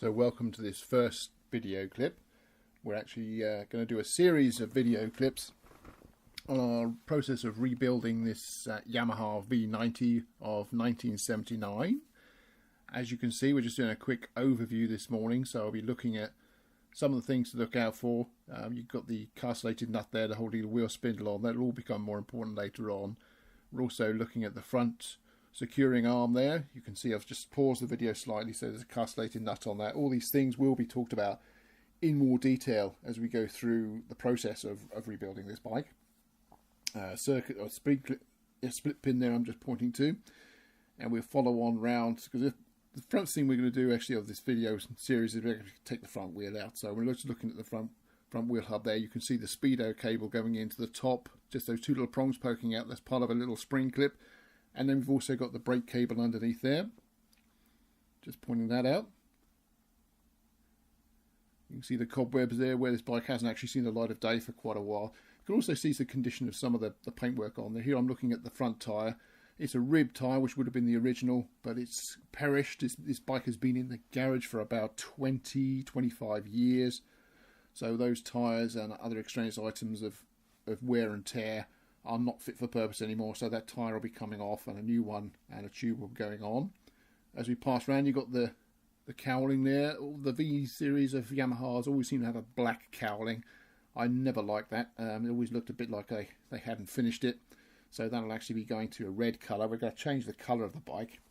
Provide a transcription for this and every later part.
So welcome to this first video clip. We're actually going to do a series of video clips on our process of rebuilding this Yamaha V90 of 1979. As you can see, we're just doing a quick overview this morning, so I'll be looking at some of the things to look out for. You've got the castellated nut there to hold the wheel spindle on. That'll all become more important later on. We're also looking at the front securing arm there. You can see I've just paused the video slightly, so there's a castellated nut on there. All these things will be talked about in more detail as we go through the process of rebuilding this bike. Circuit or split pin there I'm just pointing to, and we'll follow on round, because the front thing we're going to do actually of this video series is we're going to take the front wheel out. So we're just looking at the front wheel hub there. You can see the speedo cable going into the top, just those two little prongs poking out. That's part of a little spring clip. And then we've also got the brake cable underneath there. Just pointing that out. You can see the cobwebs there where this bike hasn't actually seen the light of day for quite a while. You can also see the condition of some of the paintwork on there. Here I'm looking at the front tyre. It's a rib tyre, which would have been the original, but it's perished. This bike has been in the garage for about 20-25 years. So those tyres and other extraneous items of wear and tear are not fit for purpose anymore, so that tyre will be coming off and a new one and a tube will be going on. As we pass around, you've got the cowling there. All the V series of Yamahas always seem to have a black cowling. I never liked that. It always looked a bit like they hadn't finished it. So that'll actually be going to a red colour. We're going to change the colour of the bike.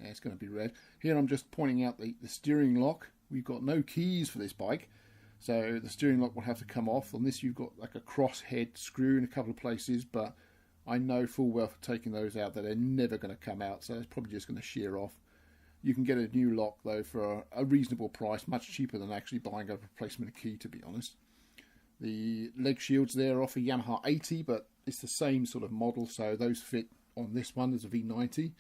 Yeah, it's going to be red. Here I'm just pointing out the steering lock. We've got no keys for this bike, so the steering lock will have to come off. On this you've got like a cross head screw in a couple of places, but I know full well for taking those out that they're never going to come out, so it's probably just going to shear off. You can get a new lock though for a reasonable price, much cheaper than actually buying a replacement key, to be honest. The leg shields there are off a Yamaha 80, but it's the same sort of model, so those fit on this one as a V90.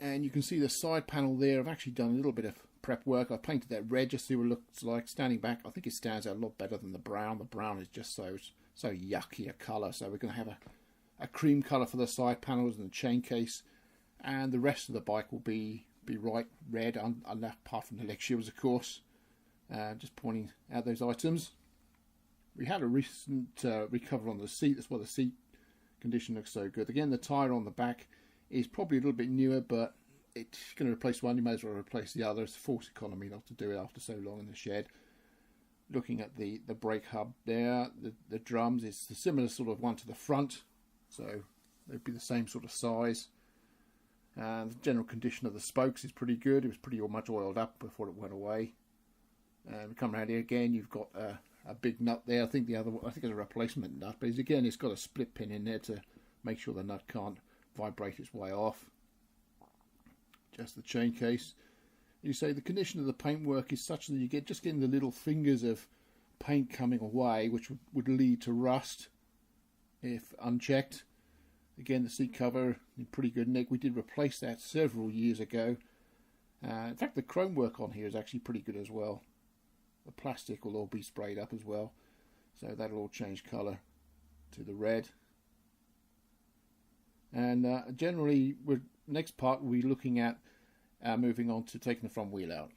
And you can see the side panel there. I've actually done a little bit of prep work. I painted that red just to see what it looks like. Standing back, I think it stands out a lot better than the brown. The brown is just so yucky a colour, so we're going to have a cream colour for the side panels and the chain case, and the rest of the bike will be right red, apart from the leg shields, of course. Just pointing out those items. We had a recent recover on the seat. That's why the seat condition looks so good. Again, the tyre on the back is probably a little bit newer, but it's going to replace one. You may as well replace the other. It's force economy not to do it after so long in the shed. Looking at the brake hub there, the drums, it's a similar sort of one to the front, so they'd be the same sort of size. And the general condition of the spokes is pretty good. It was pretty much oiled up before it went away. And we come around here again. You've got a big nut there. I think it's a replacement nut, but again, it's got a split pin in there to make sure the nut can't vibrate its way off. Just the chain case. You say the condition of the paintwork is such that you just getting the little fingers of paint coming away, which would lead to rust if unchecked. Again, the seat cover in pretty good nick. We did replace that several years ago. In fact, the chrome work on here is actually pretty good as well. The plastic will all be sprayed up as well, so that'll all change colour to the red. And generally, next part we'll be looking at moving on to taking the front wheel out.